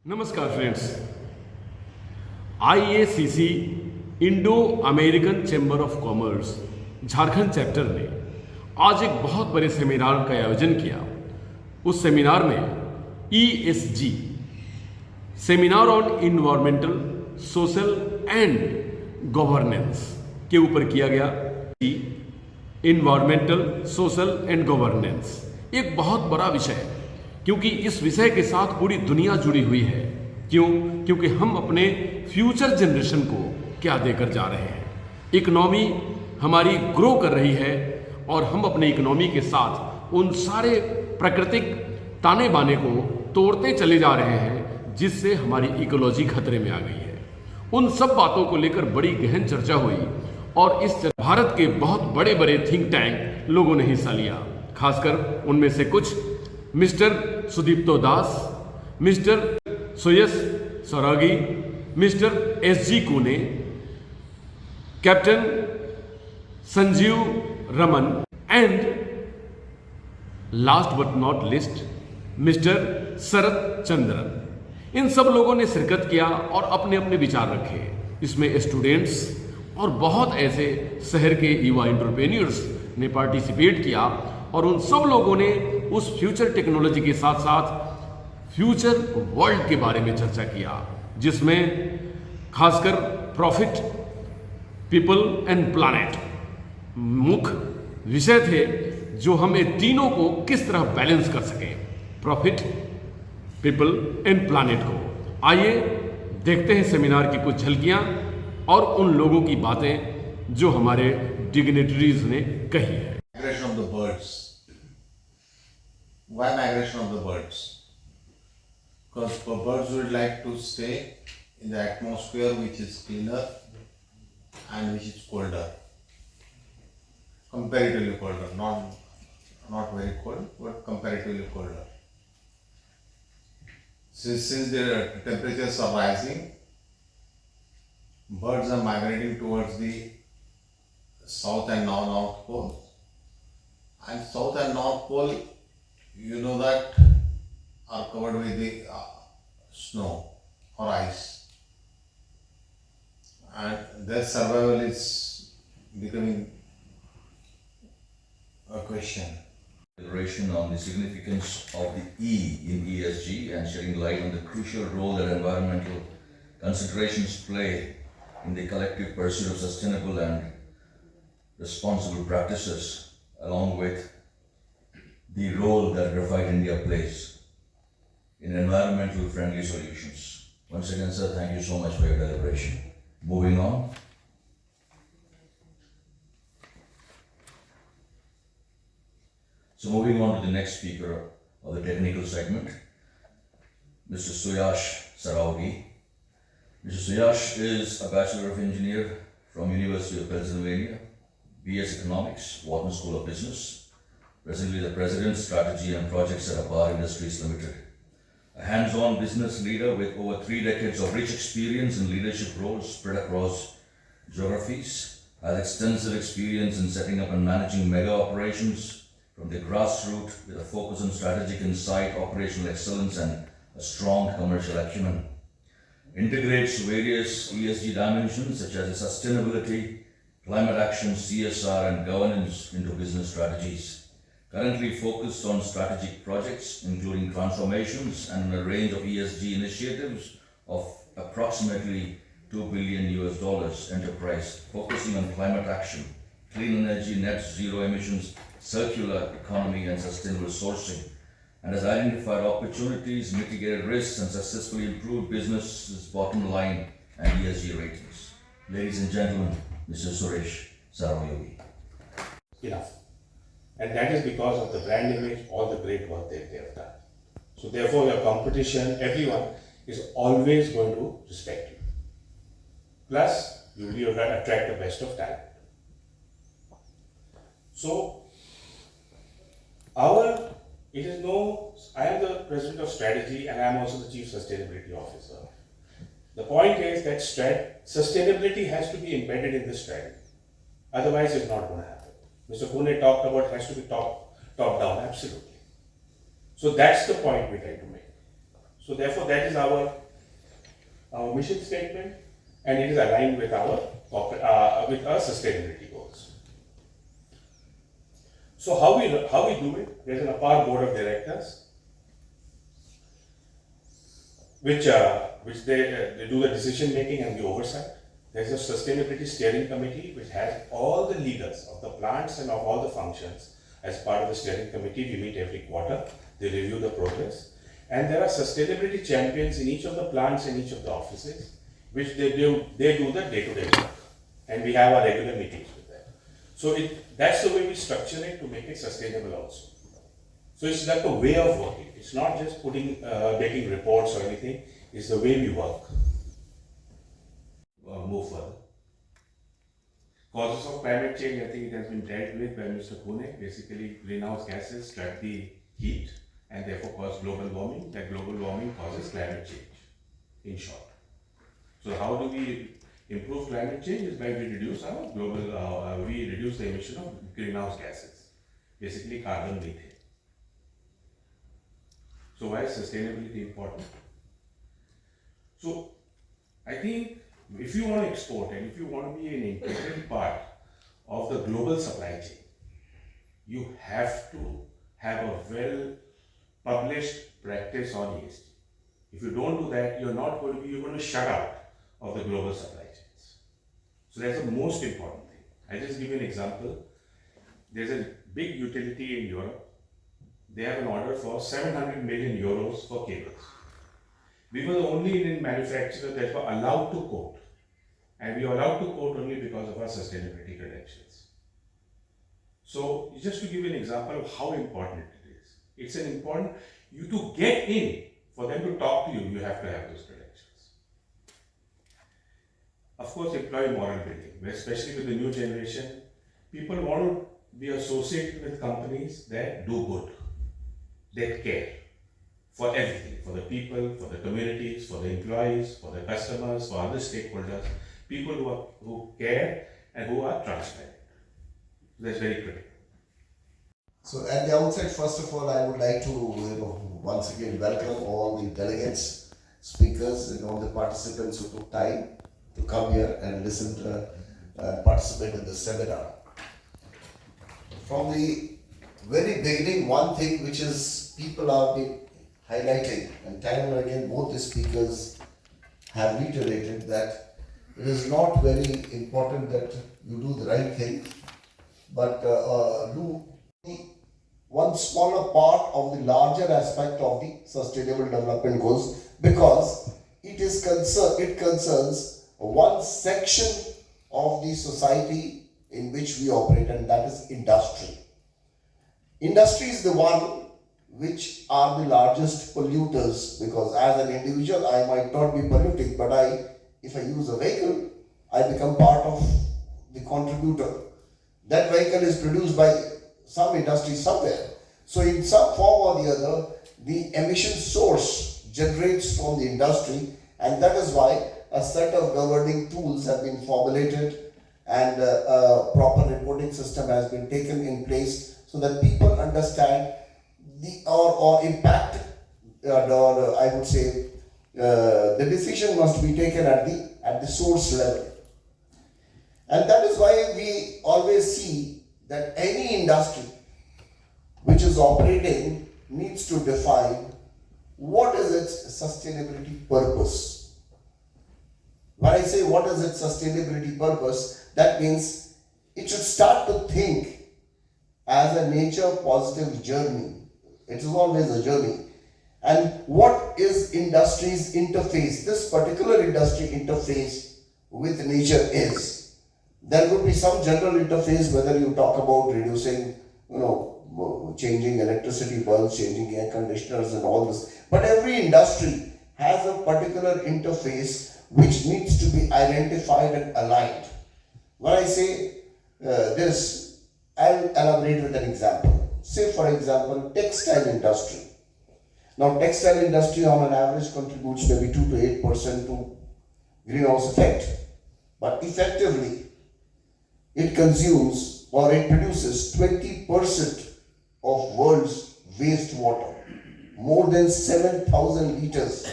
नमस्कार friends. IACC Indo American chamber of commerce Jharkhand chapter ने आज एक बहुत बड़े सेमिनार का आयोजन किया। उस सेमिनार में ESG seminar on environmental social and governance के ऊपर किया गया। इन्वायरमेंटल सोशल एंड गवर्नेंस एक बहुत बड़ा विषय है, क्योंकि इस विषय के साथ पूरी दुनिया जुड़ी हुई है। क्यों? क्योंकि हम अपने फ्यूचर जनरेशन को क्या देकर जा रहे हैं। इकोनॉमी हमारी ग्रो कर रही है और हम अपने इकोनॉमी के साथ उन सारे प्राकृतिक ताने बाने को तोड़ते चले जा रहे हैं, जिससे हमारी इकोलॉजी खतरे में आ गई है। उन सब बातों को लेकर बड़ी गहन चर्चा हुई और इस भारत के बहुत बड़े बड़े थिंक टैंक लोगों ने हिस्सा लिया। खासकर उनमें से कुछ mister Sudipto Das, mister Suyash Sauragi, mister SG Kune, captain Sanjeev Raman and last but not least mister Sharad Chandran. इन सब लोगों ने शिरकत किया और अपने अपने विचार रखे। इसमें स्टूडेंट्स और बहुत ऐसे शहर के युवा एंटरप्रेन्योर्स ने पार्टिसिपेट किया और उन सब लोगों ने उस फ्यूचर टेक्नोलॉजी के साथ साथ फ्यूचर वर्ल्ड के बारे में चर्चा किया, जिसमें खासकर प्रॉफिट, पीपल एंड प्लैनेट मुख्य विषय थे, जो हमें तीनों को किस तरह बैलेंस कर सकें, प्रॉफिट, पीपल एंड प्लैनेट को। आइए देखते हैं सेमिनार की कुछ झलकियां और उन लोगों की बातें जो हमारे डिग्नेटरीज ने कही है। Migration of the birds. Why migration of the birds? Because birds would like to stay in the atmosphere which is cleaner and which is colder, comparatively colder, not very cold, but comparatively colder. Since the temperatures are rising, birds are migrating towards the south and north pole. And south and north pole, you know that, are covered with the snow or ice, and their survival is becoming a question. Elaboration on the significance of the E in ESG and shedding light on the crucial role that environmental considerations play in the collective pursuit of sustainable and responsible practices, along with the role that Graphite India plays in environmental friendly solutions. Once again, sir, thank you so much for your deliberation. Moving on. So moving on to the next speaker of the technical segment, Mr. Suyash Saraugi. Mr. Suyash is a Bachelor of Engineer from University of Pennsylvania, BS Economics, Wharton School of Business, presently the President, Strategy and Projects at Apar Industries Limited. A hands-on business leader with over 3 decades of rich experience in leadership roles spread across geographies, has extensive experience in setting up and managing mega operations from the grassroots with a focus on strategic insight, operational excellence and a strong commercial acumen. Integrates various ESG dimensions such as sustainability, climate action, CSR and governance into business strategies. Currently focused on strategic projects including transformations and a range of ESG initiatives of approximately $2 billion enterprise, focusing on climate action, clean energy, net zero emissions, circular economy and sustainable sourcing, and has identified opportunities, mitigated risks and successfully improved business's bottom line and ESG ratings. Ladies and gentlemen, Mr. Suresh Saravayogi. Enough. And that is because of the brand image, all the great work that they have done. So therefore your competition, everyone is always going to respect you. Plus, you will attract the best of talent. So, I am the President of Strategy and I am also the Chief Sustainability Officer. The point is that sustainability has to be embedded in the strategy. Otherwise, it's not going to happen. Mr. Kune talked about has to be top down, absolutely. So that's the point we try to make. So therefore, that is our mission statement, and it is aligned with our sustainability goals. So how we do it? There's an APAR board of directors, which they do the decision making and the oversight. There's a sustainability steering committee which has all the leaders of the plants and of all the functions as part of the steering committee. We meet every quarter. They review the progress, and there are sustainability champions in each of the plants and each of the offices, which they do the day-to-day work, and we have our regular meetings with them. So that's the way we structure it to make it sustainable also. So it's like a way of working. It's not just taking reports or anything. It's the way we work. Move further. Causes of climate change, I think it has been dealt with by Mr. Pune. Basically, greenhouse gases trap the heat and therefore cause global warming. That global warming causes climate change, in short. So how do we improve climate change? Is by we reduce the emission of greenhouse gases, basically carbon methane. So why is sustainability important? So I think if you want to export and if you want to be an integral part of the global supply chain, you have to have a well published practice on ESG. If you don't do that, you're going to shut out of the global supply chains. So that's the most important thing. I just give you an example. There's a big utility in Europe. They have an order for 700 million euros for cables. We were the only Indian manufacturer that were allowed to quote. And we are allowed to quote only because of our sustainability credentials. So just to give you an example of how important it is. It's an important, you to get in, for them to talk to you, you have to have those credentials. Of course, employee moral building, especially with the new generation, people want to be associated with companies that do good, that care for everything, for the people, for the communities, for the employees, for the customers, for other stakeholders, people who care and who are transparent. That's very critical. So at the outset, first of all, I would like to once again welcome all the delegates, speakers, and all the participants who took time to come here and listen to participate in the seminar. From the very beginning, one thing which is people have been highlighting, and time and again both the speakers have reiterated that it is not very important that you do the right thing, but do one smaller part of the larger aspect of the sustainable development goals, because it concerns one section of the society in which we operate, and that is industry. Industry is the one which are the largest polluters, because as an individual I might not be polluting, but if I use a vehicle, I become part of the contributor. That vehicle is produced by some industry somewhere. So in some form or the other, the emission source generates from the industry, and that is why a set of governing tools have been formulated and a proper reporting system has been taken in place so that people understand or impact, or I would say the decision must be taken at the source level. And that is why we always see that any industry which is operating needs to define what is its sustainability purpose. When I say what is its sustainability purpose, that means it should start to think as a nature positive journey. It is always a journey. And what is industry's interface, this particular industry interface with nature is? There would be some general interface, whether you talk about reducing, changing electricity bulbs, changing air conditioners and all this. But every industry has a particular interface which needs to be identified and aligned. When I say this, I'll elaborate with an example. Say for example, textile industry. Now textile industry on an average contributes maybe 2 to 8% to greenhouse effect. But effectively, it consumes or it produces 20% of world's wastewater. more than 7,000 liters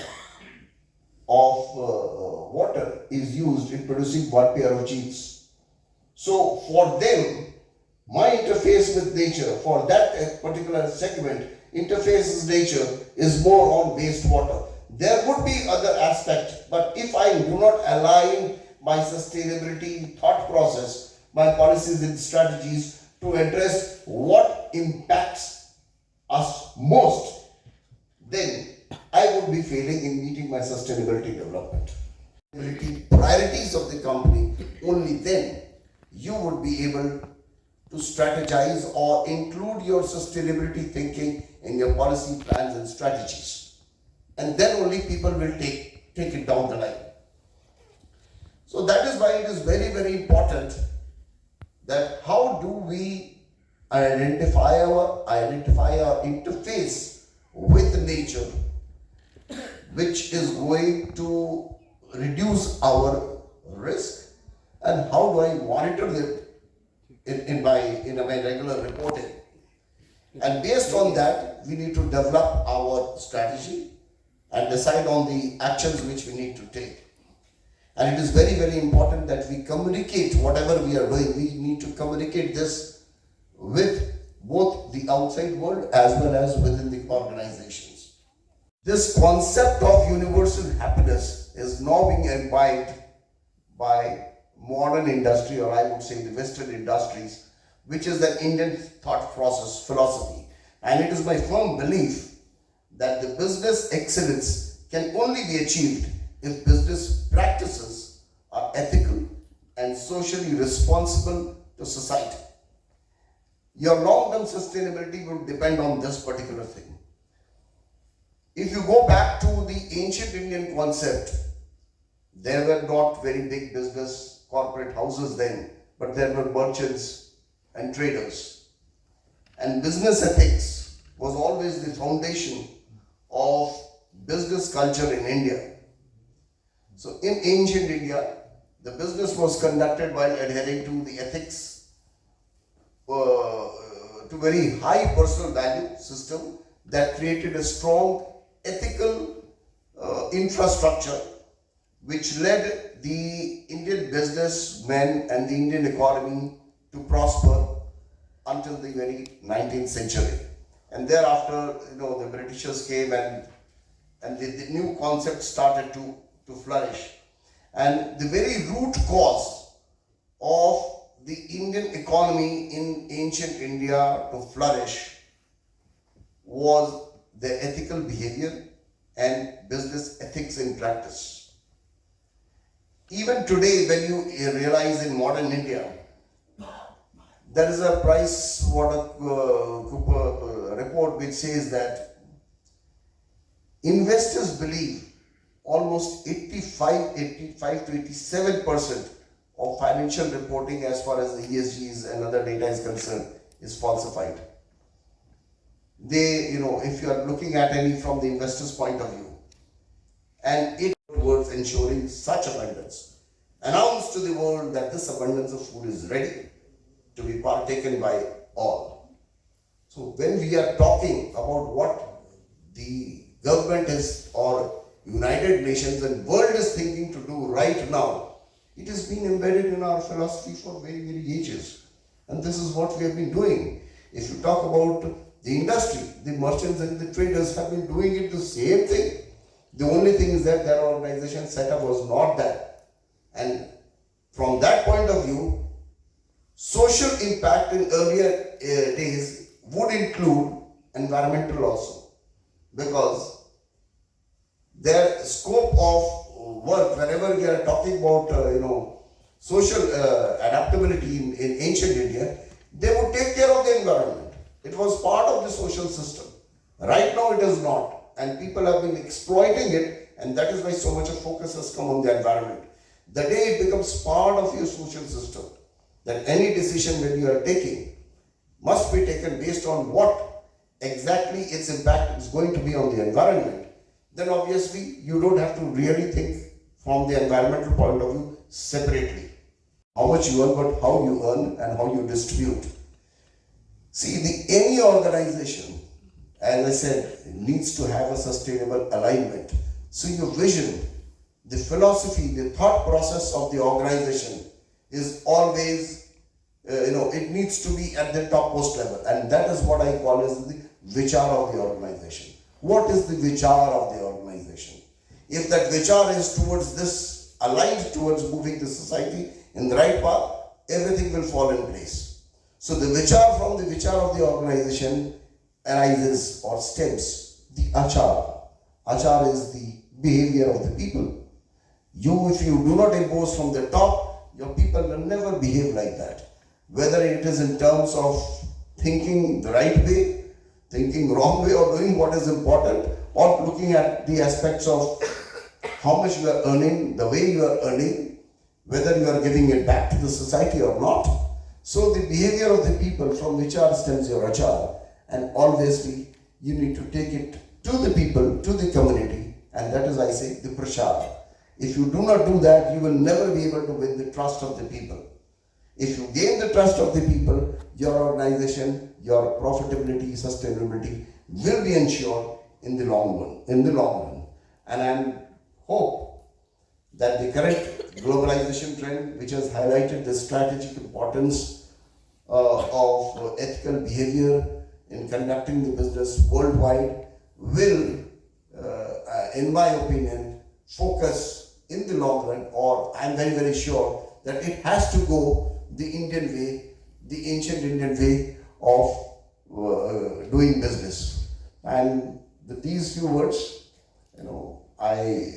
of water is used in producing one pair of jeans. So for them, my interface with nature for that particular segment, interface with nature is more on wastewater. There would be other aspects, but if I do not align my sustainability thought process, my policies and strategies to address what impacts us most, then I would be failing in meeting my sustainability development. Priorities of the company, only then you would be able to strategize or include your sustainability thinking in your policy plans and strategies. And then only people will take it down the line. So that is why it is very, very important that how do we identify our interface with nature, which is going to reduce our risk, and how do I monitor it in my regular reporting. And based on that, we need to develop our strategy and decide on the actions which we need to take. And it is very, very important that we communicate whatever we are doing. We need to communicate this with both the outside world as well as within the organizations. This concept of universal happiness is now being imbibed by modern industry, or I would say the Western industries, which is the Indian thought process philosophy. And it is my firm belief that the business excellence can only be achieved if business practices are ethical and socially responsible to society. Your long-term sustainability will depend on this particular thing. If you go back to the ancient Indian concept, there were not very big business corporate houses then, but there were merchants and traders. And business ethics was always the foundation of business culture in India. So in ancient India, the business was conducted while adhering to the ethics, to very high personal value system that created a strong ethical infrastructure which led the Indian businessmen and the Indian economy to prosper until the very 19th century. And thereafter, the Britishers came and the new concept started to flourish. And the very root cause of the Indian economy in ancient India to flourish was the ethical behavior and business ethics in practice. Even today, when you realize in modern India, there is a Price Cooper report which says that investors believe almost 85 to 87% of financial reporting as far as the ESGs and other data is concerned is falsified. They, if you are looking at any from the investor's point of view, and it towards ensuring such abundance. Announce to the world that this abundance of food is ready to be partaken by all. So when we are talking about what the government is or United Nations and world is thinking to do right now, it has been embedded in our philosophy for very, very ages. And this is what we have been doing. If you talk about the industry, the merchants and the traders have been doing it the same thing. The only thing is that their organization setup was not that. And from that point of view, social impact in earlier days would include environmental also, because their scope of work, whenever we are talking about social adaptability in ancient India, they would take care of the environment. It was part of the social system. Right now it is not. And people have been exploiting it, and that is why so much of focus has come on the environment. The day it becomes part of your social system, that any decision when you are taking must be taken based on what exactly its impact is going to be on the environment, then obviously you don't have to really think from the environmental point of view separately. How much you earn, but how you earn and how you distribute. See, any organization as I said, needs to have a sustainable alignment. So your vision, the philosophy, the thought process of the organization is always, it needs to be at the topmost level. And that is what I call as the vichar of the organization. What is the vichar of the organization? If that vichar is towards this, aligned towards moving the society in the right path, everything will fall in place. So the vichar from the vichar of the organization arises or stems the achar. Achar is the behavior of the people. If you do not impose from the top, your people will never behave like that. Whether it is in terms of thinking the right way, thinking wrong way, or doing what is important, or looking at the aspects of how much you are earning, the way you are earning, whether you are giving it back to the society or not. So the behavior of the people from vichar stems your achar, and obviously you need to take it to the people, to the community, and that is, I say, the prashar. If you do not do that, you will never be able to win the trust of the people. If you gain the trust of the people, your organization, your profitability, sustainability will be ensured in the long run. And I hope that the current globalization trend, which has highlighted the strategic importance of ethical behavior in conducting the business worldwide, will, in my opinion, focus in the long run, or I'm very, very sure that it has to go the Indian way, the ancient Indian way of doing business. And with these few words, I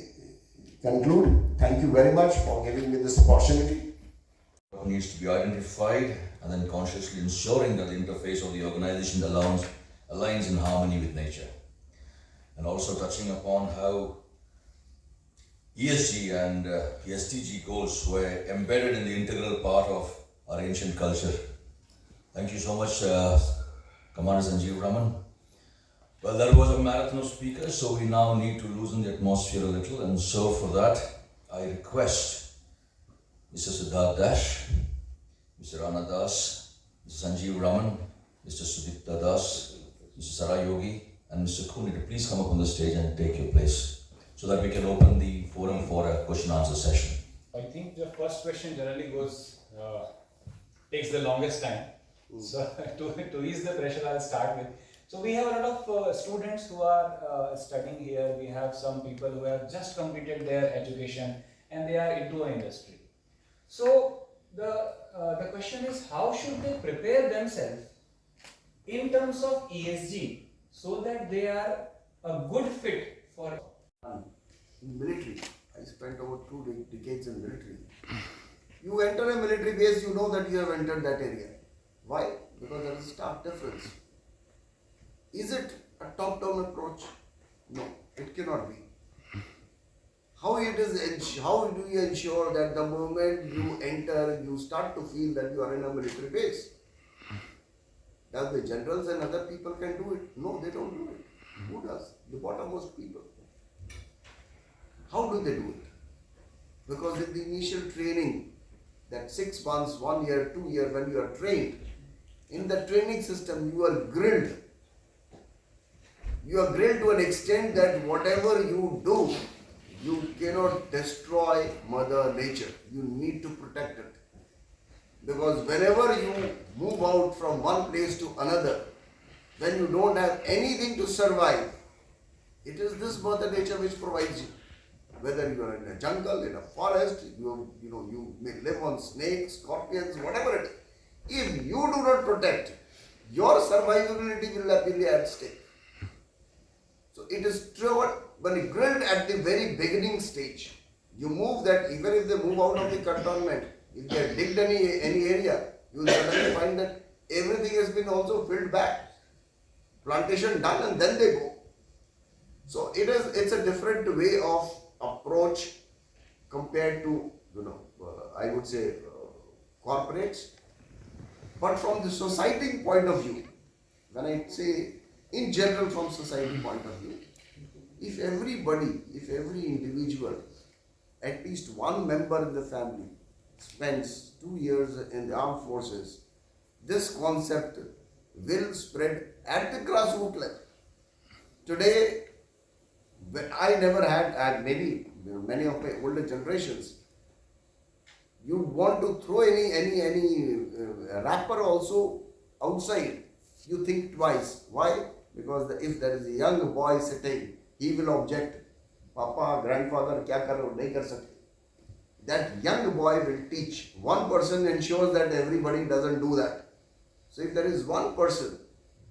conclude. Thank you very much for giving me this opportunity. What needs to be identified and then consciously ensuring that the interface of the organization aligns in harmony with nature. And also touching upon how ESG and SDG goals were embedded in the integral part of our ancient culture. Thank you so much, Commander Sanjeev Raman. Well, that was a marathon of speakers, so we now need to loosen the atmosphere a little, and so for that, I request Mr. Siddharth Dash, Mr. Rana Das, Mr. Sanjeev Raman, Mr. Sudipta Das, Mr. Sarayogi, and Mr. Kuni to please come up on the stage and take your place, so that we can open the forum for a question answer session. I think the first question generally takes the longest time. So to ease the pressure, I'll start with. So we have a lot of students who are studying here. We have some people who have just completed their education and they are into an industry. So the question is, how should they prepare themselves in terms of ESG so that they are a good fit for In military, I spent over 2 decades in military. You enter a military base, you know that you have entered that area. Why? Because there is a stark difference. Is it a top-down approach? No, it cannot be. How do you ensure that the moment you enter, you start to feel that you are in a military base? Does the generals and other people can do it? No, they don't do it. Who does? The bottommost people. How do they do it? Because in the initial training, that 6 months, 1 year, 2 years, when you are trained, in the training system you are grilled. You are grilled to an extent that whatever you do, you cannot destroy Mother Nature. You need to protect it. Because whenever you move out from one place to another, when you don't have anything to survive, it is this Mother Nature which provides you. Whether you are in a jungle, in a forest, you may live on snakes, scorpions, whatever it is. If you do not protect, your survivability will be at stake. So it is true, when you grilled at the very beginning stage, you move that, even if they move out of the cantonment, if they have digged any area, you will suddenly find that everything has been also filled back. Plantation done, and then they go. So it's a different way of approach compared to, I would say, corporates. But from the society point of view, when I say in general from society point of view, if every individual, at least one member in the family spends 2 years in the armed forces, this concept will spread at the grassroots level. Today, I never had, and many of my older generations, you want to throw any rapper also outside, you think twice. Why? Because if there is a young boy sitting, he will object. Papa, grandfather, kya kar rahe ho? Nahi kar sakte. That young boy will teach. One person ensures that everybody doesn't do that. So if there is one person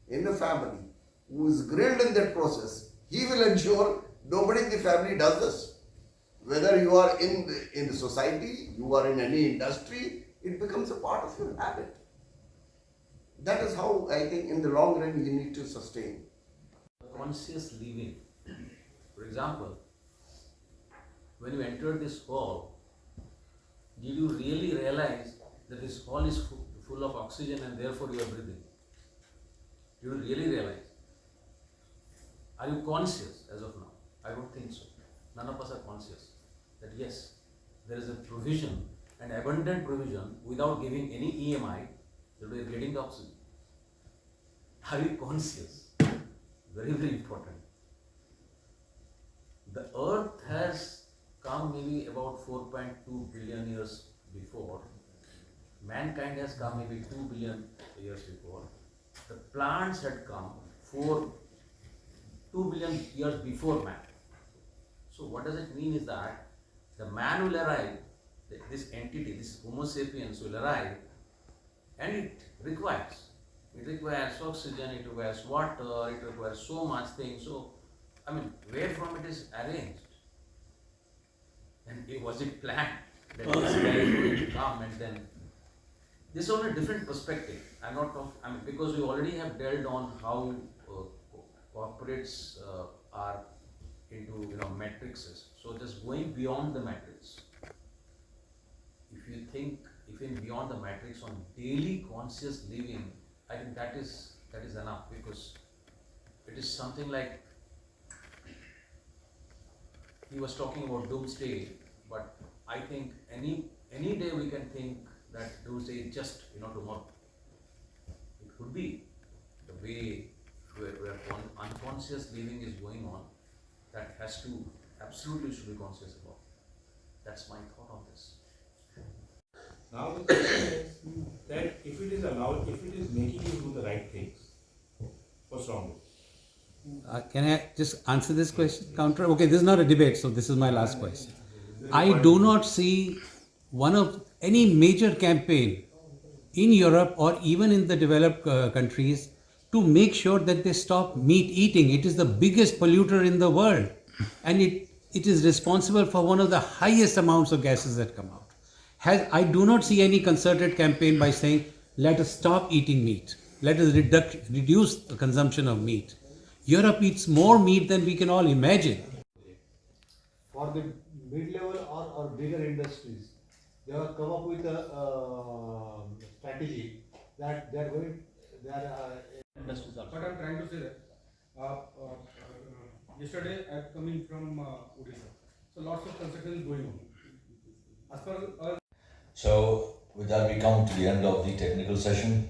in the family who is grilled in that process, he will ensure nobody in the family does this. Whether you are in the society, you are in any industry, it becomes a part of your habit. That is how I think in the long run you need to sustain. Conscious living. For example, when you entered this hall, did you really realize that this hall is full of oxygen and therefore you are breathing? Do you really realize? Are you conscious as of now? I don't think so. None of us are conscious that yes, there is a provision, an abundant provision without giving any EMI that we are getting the oxygen. Are you conscious? Very, very important. The earth has come maybe about 4.2 billion years before. Mankind has come maybe 2 billion years before. The plants had come 2 billion years before man. So what does it mean is that the man will arrive, this entity, this Homo sapiens will arrive, and it requires oxygen, it requires water, it requires so much things. So, I mean, where from it is arranged? And was it planned that this guy is going to come and then? This is on a different perspective. I'm not talking, I mean, because we already have delved on how corporates are into matrices. So just going beyond the matrix. If you think even beyond the matrix on daily conscious living, I think that is enough, because it is something like he was talking about doomsday, but I think any day we can think that doomsday is just tomorrow. It could be the way where unconscious living is going on. That has to absolutely should be conscious about. That's my thought on this. Now the question is that if it is allowed, if it is making you do the right things, what's wrong with it? Can I just answer this question? Counter? Okay, this is not a debate, so this is my last question. I do not see one of any major campaign in Europe or even in the developed countries to make sure that they stop meat eating. It is the biggest polluter in the world, and it is responsible for one of the highest amounts of gases that come out. I do not see any concerted campaign by saying, let us stop eating meat. Let us reduce the consumption of meat. Europe eats more meat than we can all imagine. For the mid-level or bigger industries, they have come up with a strategy that they are industries also. But I'm trying to say that yesterday I'm coming from Odisha, so lots of construction is going on. As far as So with that, we come to the end of the technical session.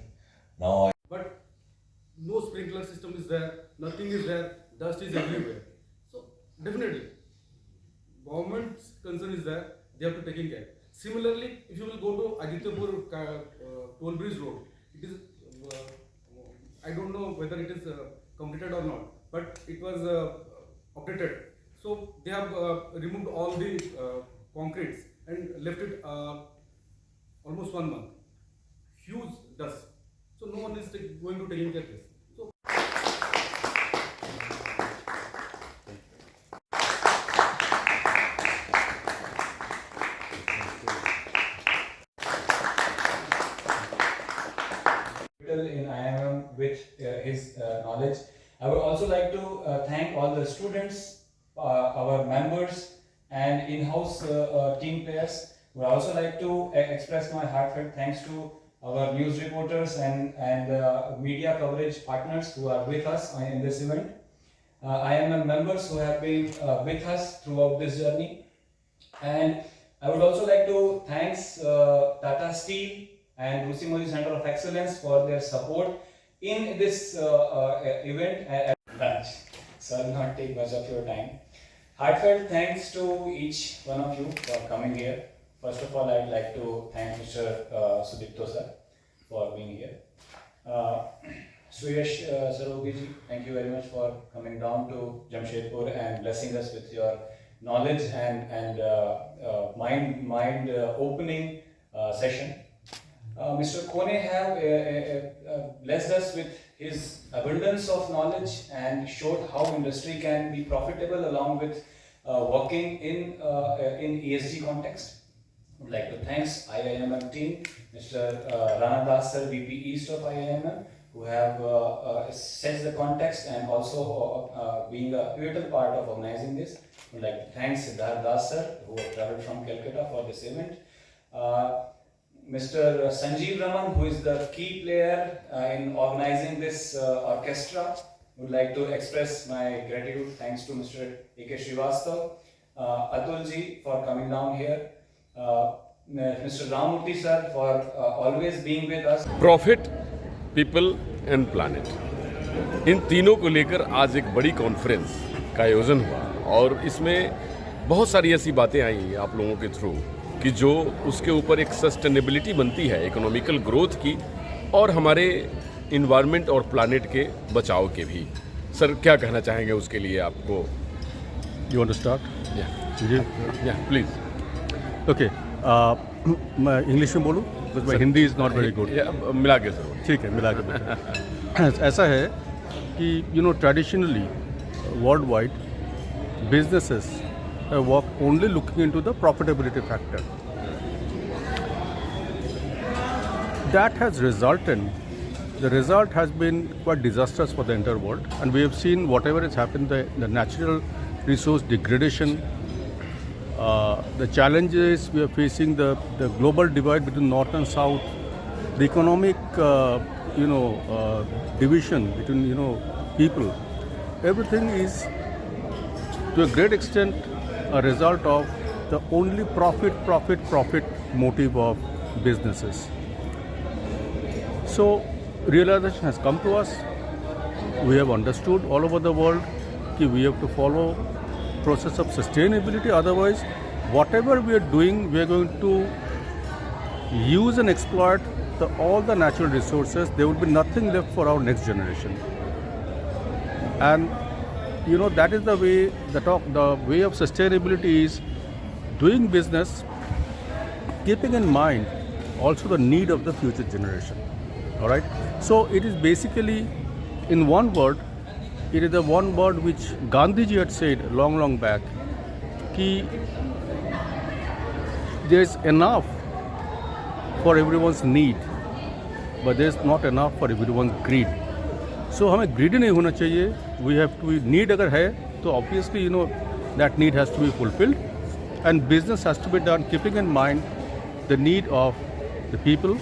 Now but no sprinkler system is there, nothing is there, dust is everywhere. So definitely, government's concern is there, they have to take in care. Similarly, if you will go to Adityapur Toll Bridge Road, it is, I don't know whether it is completed or not, but it was updated. So they have removed all the concretes and left it almost 1 month. Huge dust. So no one is going to take care of this. So in IIM with his knowledge. I would also like to thank all the students, our members, and in-house team players. Would also like to express my heartfelt thanks to our news reporters and media coverage partners who are with us in this event. IIM members who have been with us throughout this journey. And I would also like to thank Tata Steel and Rusimoli Center of Excellence for their support in this event. So so I'll not take much of your time. Heartfelt thanks to each one of you for coming here. First of all, I'd like to thank Mr. Sudipto sir for being here. Suyash Sarogiji, thank you very much for coming down to Jamshedpur and blessing us with your knowledge and mind opening session. Mr. Kone have blessed us with his abundance of knowledge and showed how industry can be profitable along with working in ESG context. I would like to thank IIMM team, Mr. Rana Das sir, VP East of IIMM, who have set the context and also being a pivotal part of organizing this. I would like to thank Siddharth Das sir, who have traveled from Calcutta for this event. Mr. Sanjeev Raman, who is the key player in organizing this orchestra, would like to express my gratitude. Thanks to Mr. A.K. Srivastav, Atulji for coming down here, Mr. Ramurthy sir for always being with us. Profit, people and planet, इन तीनों को लेकर आज एक बड़ी conference का आयोजन हुआ और इसमें बहुत सारी ऐसी बातें आई आप लोगों के थ्रू कि जो उसके ऊपर एक सस्टेनेबिलिटी बनती है इकोनॉमिकल ग्रोथ की और हमारे इन्वायरमेंट और प्लानिट के बचाव के भी। सर क्या कहना चाहेंगे उसके लिए आपको? You want to start? या प्लीज़। Okay. मैं इंग्लिश में बोलूँ? Because my Hindi is not very good. मिला के सर। ठीक है, मिला के बोलते। ऐसा है कि traditionally worldwide businesses have worked only looking into the profitability factor. That has the result has been quite disastrous for the entire world, and we have seen whatever has happened, the natural resource degradation, the challenges we are facing, the global divide between north and south, the economic division between people. Everything is to a great extent a result of the only profit motive of businesses. So realization has come to us. We have understood all over the world that we have to follow process of sustainability. Otherwise, whatever we are doing, we are going to use and exploit all the natural resources. There will be nothing left for our next generation. And that is the way the way of sustainability is doing business, keeping in mind also the need of the future generation. All right. So it is basically, in one word, it is the one word which Gandhiji had said long back, कि there is enough for everyone's need, but there is not enough for everyone's greed. So हमें greedy नहीं होना चाहिए. We have to need अगर है तो obviously that need has to be fulfilled, and business has to be done keeping in mind the need of the people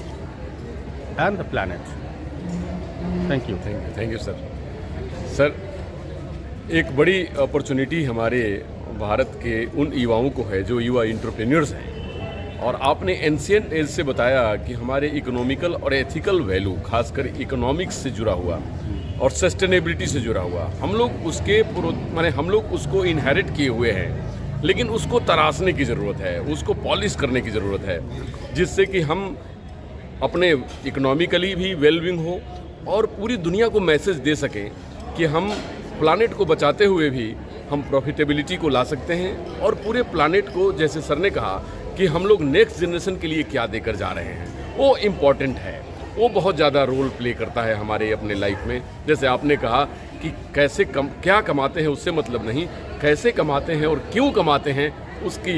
and the planet. Thank you. Thank you sir. Sir एक बड़ी opportunity हमारे भारत के उन युवाओं को है जो युवा एंटरप्रेन्योर्स हैं, और आपने एंशिएंट एज से बताया कि हमारे इकोनॉमिकल और एथिकल वैल्यू खासकर इकोनॉमिक्स से जुड़ा हुआ और सस्टेनेबिलिटी से जुड़ा हुआ, हम लोग उसको इनहेरिट किए हुए हैं, लेकिन उसको तराशने की ज़रूरत है, उसको पॉलिश करने की ज़रूरत है, जिससे कि हम अपने इकोनॉमिकली भी वेलबींग हो और पूरी दुनिया को मैसेज दे सकें कि हम प्लानेट को बचाते हुए भी हम प्रॉफिटेबिलिटी को ला सकते हैं, और पूरे प्लानेट को, जैसे सर ने कहा कि हम लोग नेक्स्ट जनरेशन के लिए क्या देकर जा रहे हैं, वो इम्पॉर्टेंट है, वो बहुत ज़्यादा रोल प्ले करता है हमारे अपने लाइफ में। जैसे आपने कहा कि क्या कमाते हैं उससे मतलब नहीं, कैसे कमाते हैं और क्यों कमाते हैं उसकी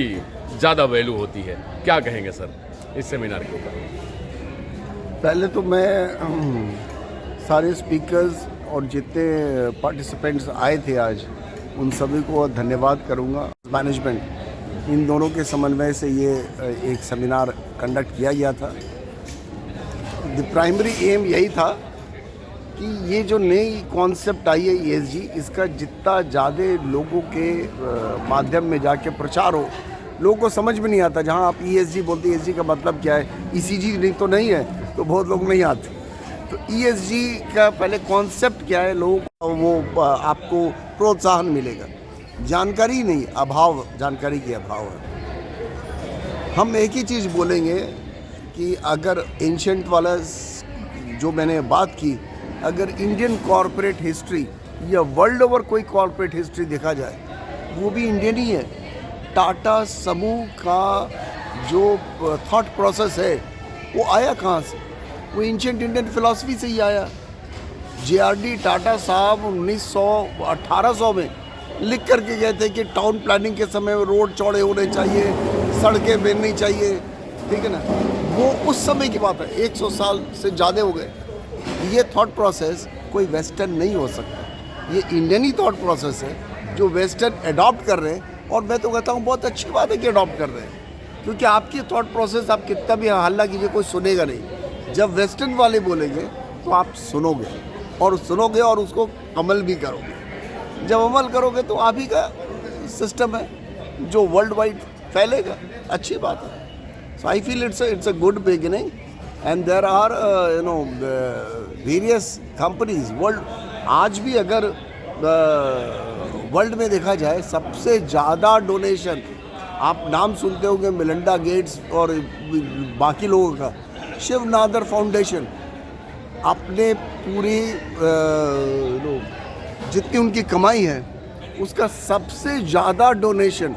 ज़्यादा वैल्यू होती है। क्या कहेंगे सर इस सेमिनार के ऊपर? पहले तो मैं सारे स्पीकर्स और जितने पार्टिसिपेंट्स आए थे आज, उन सभी को धन्यवाद करूंगा। मैनेजमेंट इन दोनों के समन्वय से ये एक सेमिनार कंडक्ट किया गया था। द प्राइमरी एम यही था कि ये जो नई कॉन्सेप्ट आई है ESG, इसका जितना ज़्यादा लोगों के माध्यम में जाके प्रचार हो। लोगों को समझ में नहीं आता, जहाँ आप ESG बोलते हैं ESG का मतलब क्या है, ECG नहीं तो नहीं है, तो बहुत लोग नहीं आते। तो ESG का पहले कॉन्सेप्ट क्या है, लोगों को वो आपको प्रोत्साहन मिलेगा। जानकारी नहीं, अभाव, जानकारी की अभाव है। हम एक ही चीज़ बोलेंगे कि अगर एंशंट वाला जो मैंने बात की, अगर इंडियन कॉरपोरेट हिस्ट्री या वर्ल्ड ओवर कोई कॉरपोरेट हिस्ट्री देखा जाए, वो भी इंडियन ही है। टाटा समूह का जो थॉट प्रोसेस है वो आया कहाँ से? वो एंशिएंट इंडियन फिलॉसफी से ही आया। JRD टाटा साहब 1800 में लिख करके गए थे कि टाउन प्लानिंग के समय रोड चौड़े होने चाहिए, सड़कें बननी चाहिए, ठीक है ना। वो उस समय की बात है, 100 साल से ज़्यादा हो गए। ये थॉट प्रोसेस कोई वेस्टर्न नहीं हो सकता, ये इंडियन ही थॉट प्रोसेस है जो वेस्टर्न अडॉप्ट कर रहे हैं। और मैं तो कहता हूँ बहुत अच्छी बात है कि अडॉप्ट कर रहे हैं, क्योंकि आपकी थॉट प्रोसेस आप कितना भी हल्ला कीजिए कोई सुनेगा नहीं। जब वेस्टर्न वाले बोलेंगे तो आप सुनोगे और उसको अमल भी करोगे। जब अमल करोगे तो आप ही का सिस्टम है जो वर्ल्ड वाइड फैलेगा, अच्छी बात है। So I feel it's a good beginning and there are various companies world. आज भी अगर वर्ल्ड में देखा जाए सबसे ज़्यादा डोनेशन, आप नाम सुनते होंगे मिलिंडा गेट्स और बाकी लोगों का, शिव नादर फाउंडेशन अपने पूरी जितनी उनकी कमाई है उसका सबसे ज़्यादा donation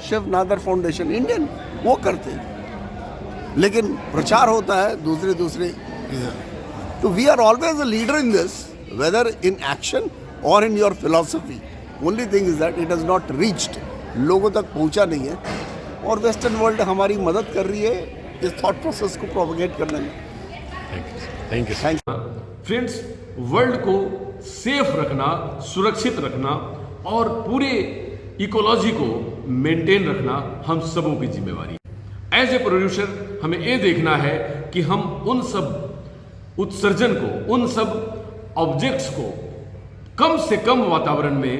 Shiv Nadar foundation Indian वो करते हैं। लेकिन प्रचार होता है दूसरे तो we are always a leader in this, whether in action और in your philosophy. Only thing is that it has not reached, लोगों तक पहुंचा नहीं है। और वेस्टर्न वर्ल्ड हमारी मदद कर रही है इस थॉट प्रोसेस को प्रोपगेट करने में। Thank you. फ्रेंड्स, वर्ल्ड को सेफ रखना, सुरक्षित रखना और पूरे इकोलॉजी को मेंटेन रखना हम सबों की जिम्मेवारी है। एज ए प्रोड्यूसर हमें ये देखना है कि हम उन सब उत्सर्जन को, उन सब ऑब्जेक्ट्स को कम से कम वातावरण में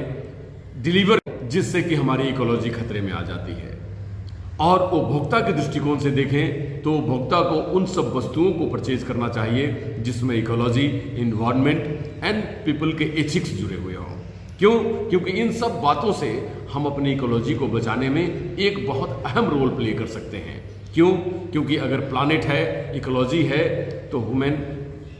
डिलीवर, जिससे कि हमारी इकोलॉजी खतरे में आ जाती है। और उपभोक्ता के दृष्टिकोण से देखें तो उपभोक्ता को उन सब वस्तुओं को परचेज करना चाहिए जिसमें इकोलॉजी, इन्वायरमेंट एंड पीपल के एथिक्स जुड़े हुए हों। क्यों? क्योंकि इन सब बातों से हम अपनी इकोलॉजी को बचाने में एक बहुत अहम रोल प्ले कर सकते हैं। क्यों? क्योंकि अगर प्लानेट है, इकोलॉजी है, तो ह्यूमन,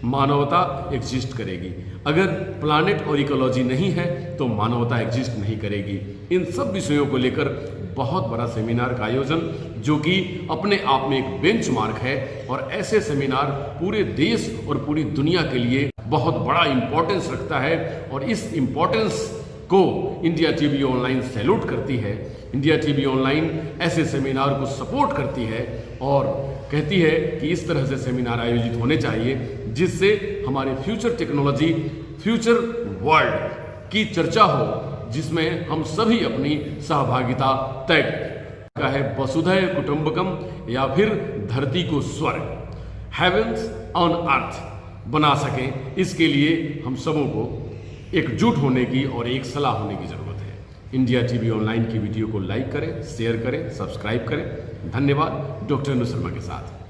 मानवता एग्जिस्ट करेगी। अगर प्लानेट और इकोलॉजी नहीं है तो मानवता एग्जिस्ट नहीं करेगी। इन सब विषयों को लेकर बहुत बड़ा सेमिनार का आयोजन, जो कि अपने आप में एक बेंचमार्क है, और ऐसे सेमिनार पूरे देश और पूरी दुनिया के लिए बहुत बड़ा इंपॉर्टेंस रखता है। और इस इंपॉर्टेंस को इंडिया टीवी ऑनलाइन सैल्यूट करती है। इंडिया टीवी ऑनलाइन ऐसे सेमिनार को सपोर्ट करती है और कहती है कि इस तरह से सेमिनार आयोजित होने चाहिए जिससे हमारे फ्यूचर टेक्नोलॉजी, फ्यूचर वर्ल्ड की चर्चा हो, जिसमें हम सभी अपनी सहभागिता तय का है। वसुधैव कुटुंबकम, या फिर धरती को स्वर्ग, हेवेंस ऑन अर्थ बना सकें, इसके लिए हम सबों को एकजुट होने की और एक सलाह होने की जरूरत है। इंडिया टीवी ऑनलाइन की वीडियो को लाइक करें, शेयर करें, सब्सक्राइब करें। धन्यवाद। डॉक्टर अनु शर्मा के साथ।